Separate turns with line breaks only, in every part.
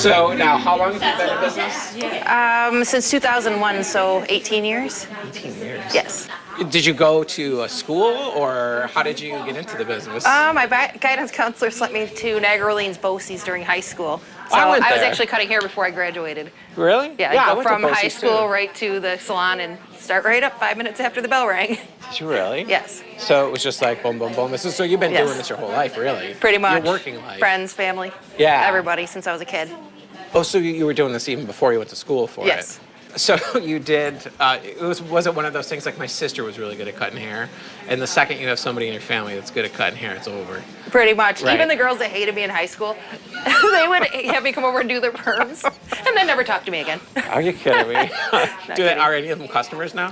So now, how long have you been in business?
Since 2001, so 18 years.
18 years.
Yes.
Did you go to a school, or how did you get into the business?
My guidance counselor sent me to Niagara Orleans BOCES during high school. So
I went
I was
there.
actually cutting hair before I graduated.
Really?
Yeah,
I
I'd go
went to
from high
BOCES
school
too.
right to the salon and start right up 5 minutes after the bell rang.
Did you really?
Yes.
So it was just like boom, boom, boom. So you've been
Yes.
doing this your whole life, really?
Pretty much.
Your working life.
Friends, family.
Yeah.
Everybody since I was a kid.
Oh, so you were doing this even before you went to school for
Yes.
it? So you did, was it one of those things like my sister was really good at cutting hair, and the second you have somebody in your family that's good at cutting hair, it's over.
Pretty much.
Right.
Even the girls that hated me in high school, they would have me come over and do their perms and then never talk to me again.
Are you kidding me?
Kidding.
Are any of them customers now?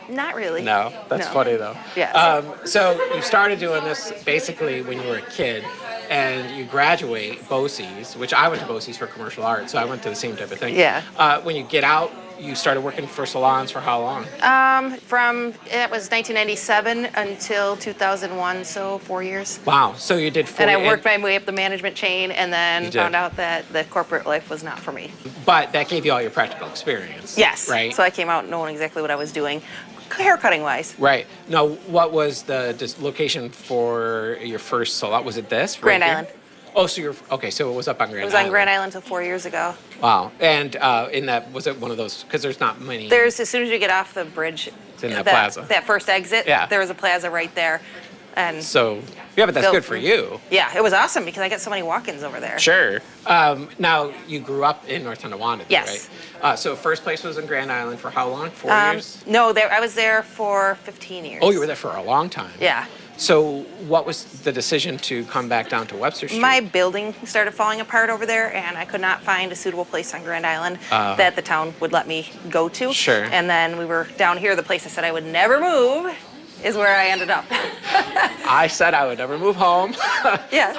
Not really.
No, that's
No.
funny though.
Yes.
So you started doing this basically when you were a kid, and you graduate BOCES, which I went to BOCES for commercial art, so I went to the same type of thing.
Yeah.
When you get out, you started working for salons for how long?
It was 1997 until 2001, so 4 years.
Wow. So you did 4
And I worked my way up the management chain and then
You did.
found out that the corporate life was not for me.
But that gave you all your practical experience.
Yes.
Right?
So I came out knowing exactly what I was doing, haircutting wise.
Right. Now, what was the location for your first salon? Was it this?
Grand
here?
Island.
Oh, so you're, okay, so it was up on Grand
It
Island.
was on Grand Island until 4 years ago.
Wow. And in that, was it one of those, because there's not many.
There's, as soon as you get off the bridge,
It's in that plaza.
that first exit,
Yeah.
there was a plaza right there. And
So, yeah, but that's
built-
good for you.
Yeah, it was awesome because I got so many walk-ins over there.
Sure. Now, you grew up in North Tonawanda,
Yes.
right? So first place was in Grand Island for how long? 4 years?
No, I was there for 15 years.
Oh, you were there for a long time.
Yeah.
So what was the decision to come back down to Webster Street?
My building started falling apart over there, and I could not find a suitable place on Grand Island that the town would let me go to.
Sure.
And then we were down here, the place I said I would never move is where I ended up.
I said I would never move home.
Yeah.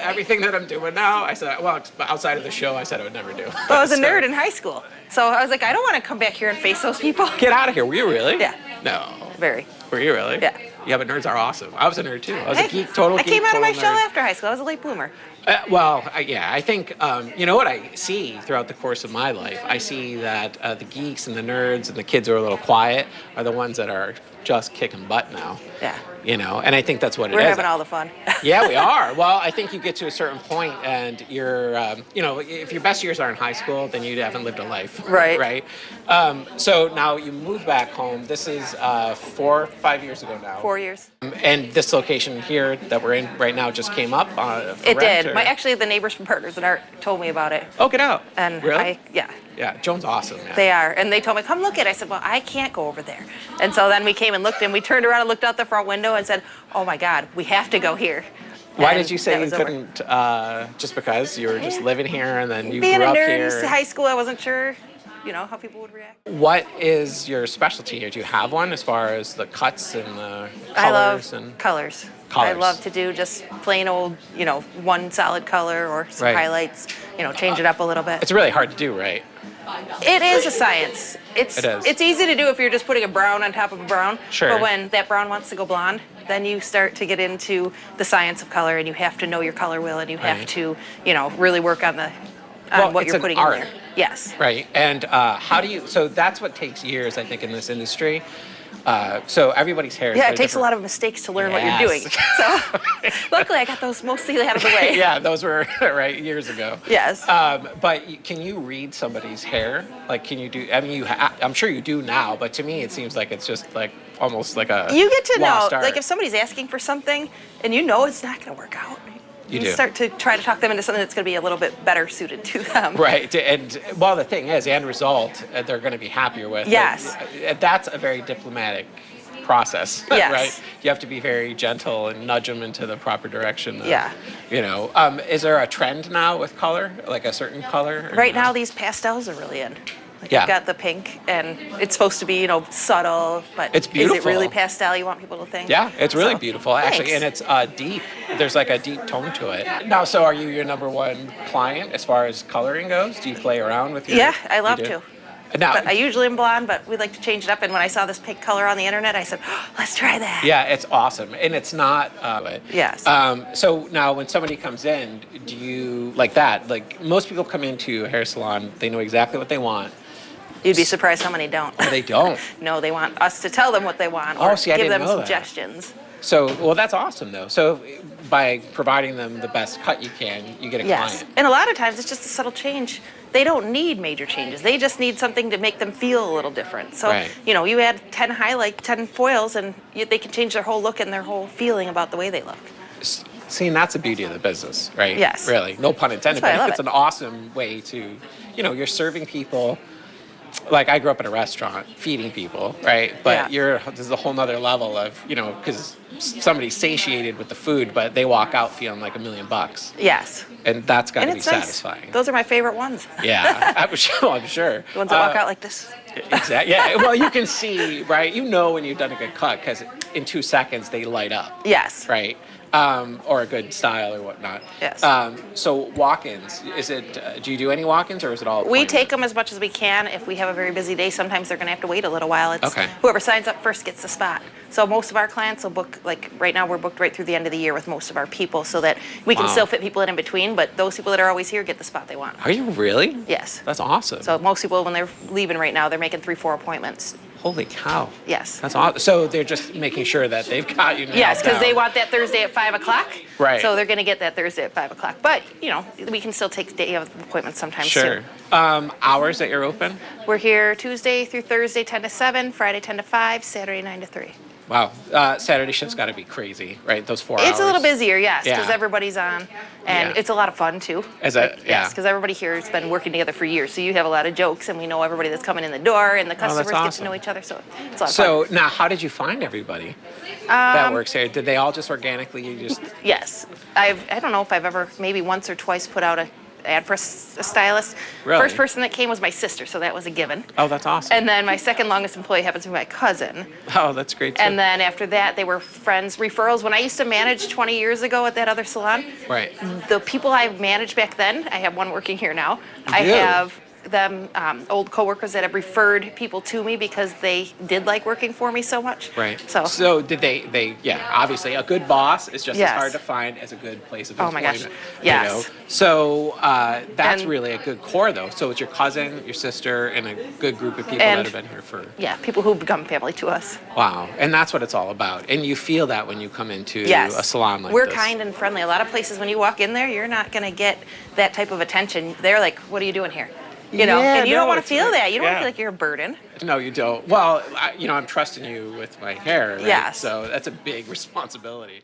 Everything that I'm doing now, I said, well, outside of the show, I said I would never do.
Well, I was a
So-
nerd in high school. So I was like, I don't want to come back here and face those people.
Get out of here. Were you really?
Yeah.
No.
Very.
Were you really?
Yeah.
Yeah, but nerds are awesome. I was a nerd too. I was a
Hey,
geek, total
I
geek.
came out of my
total
shell
nerd.
after high school. I was a late bloomer.
I think, you know what I see throughout the course of my life? I see that the geeks and the nerds and the kids who are a little quiet are the ones that are just kicking butt now.
Yeah.
You know, and I think that's what it
We're
is.
having all the fun.
Yeah, we are. Well, I think you get to a certain point and you're, if your best years are in high school, then you haven't lived a life.
Right.
Right. So now you move back home. This is 5 years ago now.
4 years.
And this location here that we're in right now just came up for
It
rent,
did.
or-
Actually, the neighbors from Partners in Art told me about it.
Oh, get out.
And
really?
yeah.
Yeah, Joan's awesome. Man.
They are. And they told me, come look at it. I said, well, I can't go over there. And so then we came and looked, and we turned around and looked out the front window and said, oh my God, we have to go here.
Why
And
did you say
that
you
was over.
couldn't, just because you were just living here and then you
Being
grew
a
up
nerd
here?
in high school, I wasn't sure, how people would react.
What is your specialty here? Do you have one as far as the cuts and the colors?
I love
and
colors. I
Colors.
love to do just plain old, one solid color or some
Right.
highlights, change it up a little bit.
It's really hard to do, right?
It is a science.
It is.
It's easy to do if you're just putting a brown on top of a brown.
Sure.
But when that brown wants to go blonde, then you start to get into the science of color, and you have to know your color wheel, and you have
Right.
to, really work on
Well,
what
it's
you're
an
putting
art.
in there. Yes.
Right. And so that's what takes years, I think, in this industry. So everybody's hair is
Yeah,
very
it takes a
different.
lot of mistakes to learn what
Yes.
you're doing. So luckily, I got those mostly out of the way.
Yeah, those were right years ago.
Yes.
But can you read somebody's hair? Like, can you do? I mean, I'm sure you do now, but to me, it seems like it's just like almost like a
You get to know,
lost art.
like if somebody's asking for something and you know it's not going to work out,
You
you
do.
start to try to talk them into something that's going to be a little bit better suited to them.
Right, and well, the thing is, the end result, they're going to be happier with.
Yes.
That's a very diplomatic process.
Yes.
Right. You have to be very gentle and nudge them into the proper direction.
Yeah.
Is there a trend now with color, like a certain color? or
Right
no?
now, these pastels are really in. Like
Yeah.
You've got the pink, and it's supposed to be, subtle, but
It's
is it
beautiful.
really pastel? You want people to think?
Yeah, it's really
So,
beautiful actually,
thanks.
and it's deep. There's like a deep tone to it. Now, so are you your number one client as far as coloring goes? Do you play around with your?
Yeah, I love
you do?
to.
Now,
But I usually am blonde, but we like to change it up. And when I saw this pink color on the internet, I said, oh, let's try that.
yeah, it's awesome, and it's not.
Yes.
So now, when somebody comes in, do you like that? Like most people come into a hair salon, they know exactly what they want.
You'd be surprised how many don't.
Or they don't.
No, they want us to tell them what they want or
See, I
give
didn't
them
know that.
suggestions.
So, well, that's awesome though. So, by providing them the best cut you can, you get a
Yes.
client.
And a lot of times it's just a subtle change. They don't need major changes. They just need something to make them feel a little different. So,
Right.
you add 10 foils and they can change their whole look and their whole feeling about the way they look.
See, and that's the beauty of the business, right?
Yes.
Really, no pun intended.
That's why I
But
love
it's
it.
an awesome way to, you're serving people. Like I grew up in a restaurant feeding people, right? But
Yeah.
this is a whole nother level of, because somebody's satiated with the food, but they walk out feeling like $1 million.
Yes.
And that's got
And
to be
it's nice.
satisfying.
Those are my favorite ones.
Yeah, I'm sure.
The ones that walk out like this.
Exactly. Yeah. Well, you can see, right? You know when you've done a good cut because in 2 seconds they light up.
Yes.
Right. Or a good style or whatnot.
Yes.
So walk-ins, is it? Do you do any walk-ins or is it all?
We
appointment?
take them as much as we can. If we have a very busy day, sometimes they're going to have to wait a little while. It's
Okay.
whoever signs up first gets the spot. So most of our clients will book, like right now we're booked right through the end of the year with most of our people so that we can
Wow.
still fit people in between, but those people that are always here get the spot they want.
Are you really?
Yes.
That's awesome.
So most people, when they're leaving right now, they're making 3-4 appointments.
Holy cow.
Yes.
That's awesome. So they're just making sure that they've got you.
Yes, because
nailed
they
down.
want that Thursday at 5 o'clock.
Right.
So they're going to get that Thursday at 5 o'clock. But, we can still take day of appointments sometimes
Sure.
too.
Hours that you're open?
We're here Tuesday through Thursday, 10 to 7, Friday, 10 to 5, Saturday, 9 to 3.
Wow. Saturday shift's got to be crazy, right? Those 4 hours.
It's a little busier, yes, because
Yeah.
everybody's on, and
Yeah.
it's a lot of fun too.
Yeah.
Yes, because everybody here has been working together for years, so you have a lot of jokes, and we know everybody that's coming in the door, and the customers get
awesome.
to know each other, so it's a lot of
So now, how did you find everybody that works here? Did they all just organically?
fun. Yes, I don't know if I've ever, maybe once or twice, put out a ad for a stylist.
Really?
First person that came was my sister, so that was a given.
Oh, that's awesome.
And then my second longest employee happens to be my cousin.
Oh, that's great too.
And then after that, they were friends, referrals. When I used to manage 20 years ago at that other salon,
Right.
the people I managed back then, I have one working here now. I
do?
have them old coworkers that have referred people to me because they did like working for me so much.
Right.
So,
So did they? Yeah. Obviously, a good boss is just as
Yes.
hard to find as a good place of
Oh my
employment.
gosh. Yes.
So that's
And-
really a good core, though. So it's your cousin, your sister, and a good group of people
And-
that have been here for.
yeah, people who become family to us.
Wow. And that's what it's all about. And you feel that when you come into
Yes.
a salon like
We're
this.
kind and friendly. A lot of places, when you walk in there, you're not going to get that type of attention. They're like, what are you doing here?
Yeah,
and you don't
no,
want to
it's
feel
like-
that. You don't want
yeah.
to feel like you're a burden.
No, you don't. Well, I'm trusting you with my hair, right?
Yes.
So that's a big responsibility.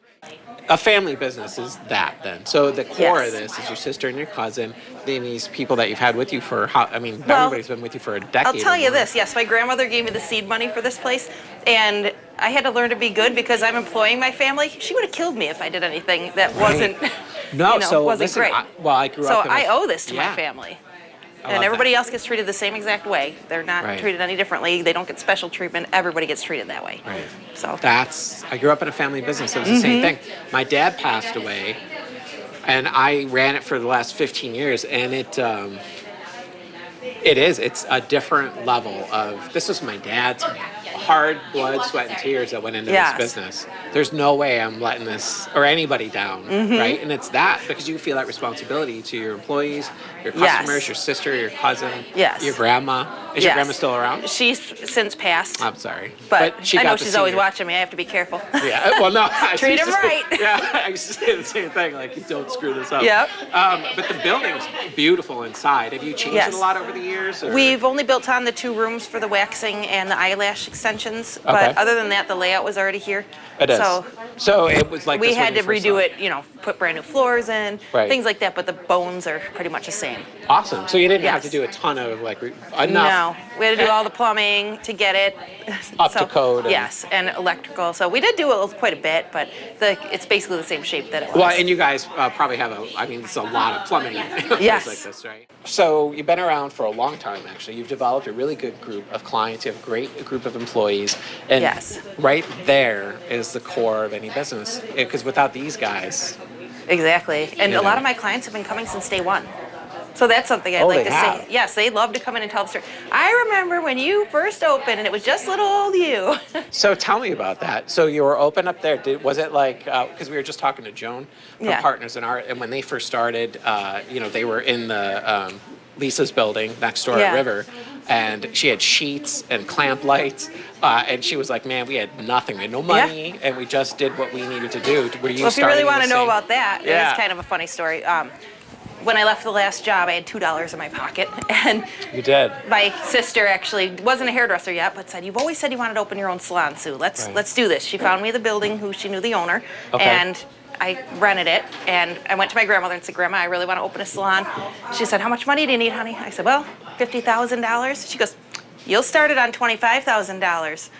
A family business is that then. So the core
Yes.
of this is your sister and your cousin, then these people that you've had with you for
Well,
everybody's been with you for a decade.
I'll tell
or
you
more.
this. Yes, my grandmother gave me the seed money for this place, and I had to learn to be good because I'm employing my family. She would have killed me if I did anything that wasn't,
No, so
wasn't
listen,
great.
I grew
So
up in a-
I owe this to
yeah.
my family.
love
And everybody
that.
else gets treated the same exact way. They're not
Right.
treated any differently. They don't get special treatment. Everybody gets treated that way.
Right.
So
I grew up in a family business. It was the same thing. My dad passed away, and I ran it for the last 15 years, and it's a different level of, this was my dad's hard blood, sweat, and tears that went into
Yes.
this business. There's no way I'm letting this or anybody down, right? And it's that because you feel that responsibility to your employees, your
Yes.
customers, your sister, your cousin,
Yes.
your grandma. Is your
Yes.
grandma still around?
she's since passed.
I'm sorry.
But
she
I know
got to
she's
see
always
your-
watching me. I have to be careful.
Yeah, well, no. I
Treat
used
him
to say-
right.
Yeah, I used to say the same thing, like, don't screw this up.
Yep.
But the building's beautiful inside. Have you changed
Yes.
it a lot over the years? Or?
We've only built on the 2 rooms for the waxing and the eyelash extensions,
Okay.
but other than that, the layout was already here.
It is.
So
So it was like
we
this when
had
you
to
first
redo
saw
it, put brand new floors in,
Right.
things like that, but the bones are pretty much the same.
Awesome. So you didn't have
Yes.
to do a ton of, like, enough.
No, we had to do all the plumbing to get it
Up to code and-
Yes, and electrical. So we did do quite a bit, but it's basically the same shape that it was.
Well, and you guys probably have it's a lot of plumbing in a place
Yes.
like this, right? So you've been around for a long time, actually. You've developed a really good group of clients. You have a great group of employees. And
Yes.
right there is the core of any business. Because without these guys,
Exactly. And
You
a lot
know.
of my clients have been coming since day one. So that's something I'd
Oh,
like
they
to
have.
say. Yes, they love to come in and tell the story. I remember when you first opened and it was just little old you.
So tell me about that. So you were open up there. Was it like, because we were just talking to Joan from
Yeah.
Partners in Art, and when they first started, they were in the Lisa's building next door
Yeah.
at River, and she had sheets and clamp lights, and she was like, man, we had nothing. We had no money, and we just did what we needed to do. Were you
Well, if you really
starting in
want
the
to know
same-
about that,
Yeah.
it's kind of a funny story. When I left the last job, I had $2 in my pocket, and
You did.
my sister actually wasn't a hairdresser yet, but said, "You've always said you wanted to open your own salon, Sue.
Right.
Let's do this." She found me the building, who she knew the owner,
Okay.
and I rented it. And I went to my grandmother and said, "Grandma, I really want to open a salon." She said, "How much money do you need, honey?" I said, "Well, $50,000." She goes, "You'll start it on $25,000.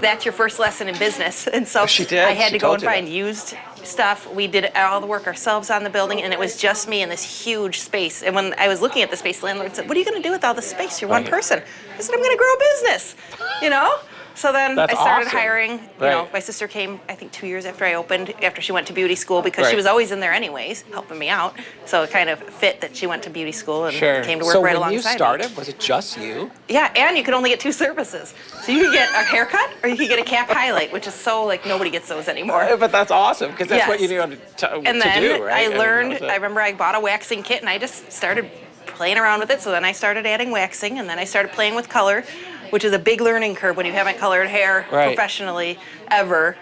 That's your first lesson in business." And so
She did.
I had
She
to go
told
and
you that.
find used stuff. We did all the work ourselves on the building, and it was just me in this huge space. And when I was looking at the space, the landlord said, "What are you going to do with all this space? You're one
Right.
person." I said, "I'm going to grow a business," you know? So then
That's
I started
awesome.
hiring. You know,
Right.
my sister came, I think, 2 years after I opened, after she went to beauty school, because she
Right.
was always in there anyways, helping me out. So it kind of fit that she went to beauty school and
Sure.
came to work
so
right
when
alongside
you
me.
started, was it just you?
Yeah, and you could only get 2 services. So you could get a haircut or you could get a cap highlight, which is so, like, nobody gets those anymore.
But that's awesome, because that's what you
Yes.
need to
And then
do, right?
I
mean,
learned,
that was
I
it.
remember I bought a waxing kit and I just started playing around with it. So then I started adding waxing, and then I started playing with color, which is a big learning curve when you haven't colored hair
Right.
professionally ever.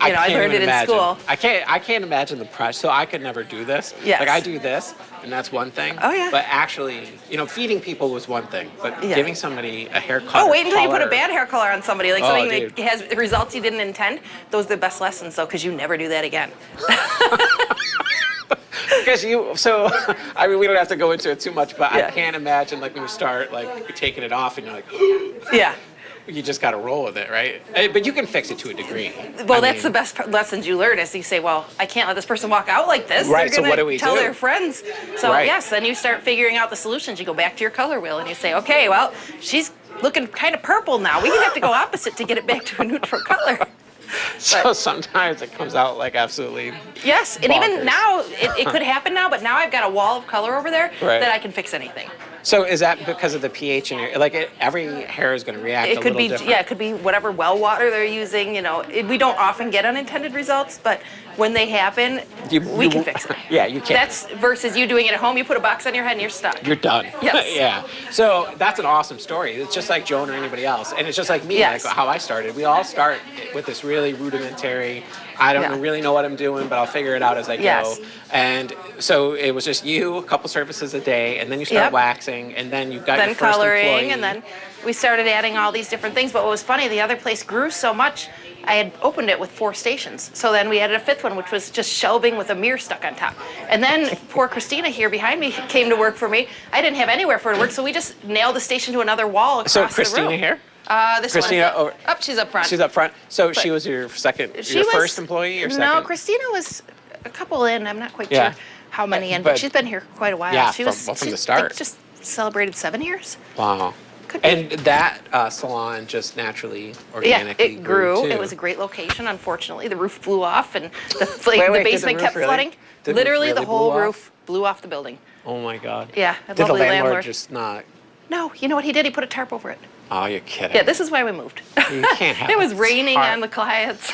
I
I
can't
learned
even
it in
imagine.
school.
I can't imagine the pressure. So I could never do this.
Yes.
Like I do this, and that's one thing.
Oh, yeah.
But actually, feeding people was one thing. But
Yeah.
giving somebody a haircut.
Oh,
or
wait until you put a
color-
bad hair color on somebody, like
Oh,
something
dude.
that has results you didn't intend. Those are the best lessons, though, because you never do that again.
Because I mean, we don't have to go into it too much, but I
Yeah.
can't imagine like when you start like taking it off and you're like,
Yeah.
you just got to roll with it, right? But you can fix it to a degree.
Well,
I
that's
mean,
the best lessons you learn is you say, well, I can't let this person walk out like this.
Right,
They're
so
gonna
what do we
tell
do?
their friends. So
Right.
yes, then you start figuring out the solutions. You go back to your color wheel and you say, okay, well, she's looking kind of purple now. We have to go opposite to get it back to a neutral color.
So sometimes it comes out like absolutely.
Yes, and even
Bonkers.
now, it could happen now, but now I've got a wall of color over there
Right.
that I can fix anything.
So is that because of the pH in your every hair is going to react
It
a
could
little
be,
different?
yeah, it could be whatever well water they're using. We don't often get unintended results, but when they happen, we can fix it.
Yeah, you can.
That's versus you doing it at home. You put a box on your head and you're stuck.
You're done.
Yes.
Yeah. So that's an awesome story. It's just like Joan or anybody else. And it's just like me,
Yes.
like how I started. We all start with this really rudimentary, I don't
Yeah.
really know what I'm doing, but I'll figure it out as I
Yes.
go. And so it was just you, a couple services a day, and then you start
Yep.
waxing, and then you've got
Then
your first
coloring,
employee.
and then we started adding all these different things. But what was funny, the other place grew so much, I had opened it with 4 stations. So then we added a 5th one, which was just shelving with a mirror stuck on top. And then poor Christina here behind me came to work for me. I didn't have anywhere for her to work, so we just nailed the station to another wall across
So
the
Christina
room.
here?
This
Christina
one.
over-
Oh, she's up front.
She's up front. So she was your first employee or second?
No, Christina was a couple in. I'm not quite
Yeah.
sure how many in,
But-
but she's been here quite a while.
Yeah,
she
from the
she's,
start.
like, just celebrated 7 years.
Wow.
Could be.
And that salon just naturally,
Yeah,
organically
it grew.
too.
It was a great location. Unfortunately, the roof blew off, and the
Wait,
the
did the
basement
roof
kept
really-
flooding.
the roof
Literally,
really
the whole
blew off?
roof blew off the building.
Oh my God.
Yeah, a
Did the
lovely
landlord
landlord.
just not?
No, you know what he did? He put a tarp over it.
Oh, you're kidding.
Yeah, this is why we moved.
You can't have
It was
this
raining
tarp.
on the clients,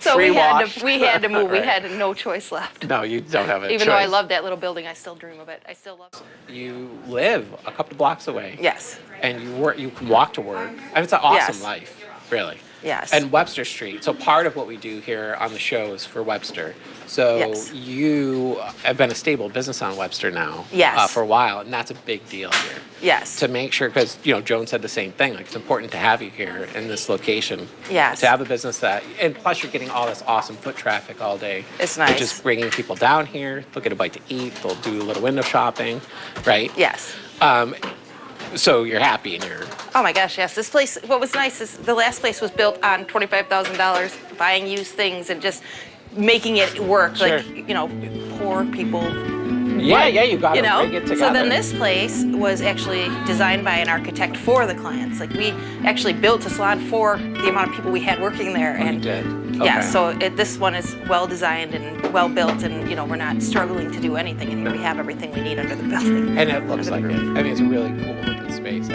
so
Free
we had
wash.
to move. We
Right.
had no choice left.
No, you don't have a
Even
choice.
though I love that little building, I still dream of it. I still love it.
You live a couple blocks away.
Yes.
And you work. You can walk to work. I mean, it's an awesome
Yes.
life, really.
Yes.
And Webster Street. So part of what we do here on the show is for Webster. So
Yes.
you have been a stable business on Webster now.
Yes.
For a while, and that's a big deal here.
Yes.
To make sure, because Joan said the same thing. Like it's important to have you here in this location.
Yes.
To have a business and plus you're getting all this awesome foot traffic all day.
It's nice.
Which is bringing people down here. They'll get a bite to eat. They'll do a little window shopping, right?
Yes.
So you're happy and you're.
Oh my gosh, yes. This place, what was nice is the last place was built on $25,000, buying used things and just making it work.
Sure.
Like, poor people.
Yeah, you got to
You know?
bring it together.
So then this place was actually designed by an architect for the clients. Like we actually built a salon for the amount of people we had working there.
Oh, you
and
did?
Yeah,
Okay.
so this one is well designed and well built, and we're not struggling to do anything in here. We have everything we need under the building.
And it looks
under
like
the
it.
roof.
I mean, it's a really cool looking space.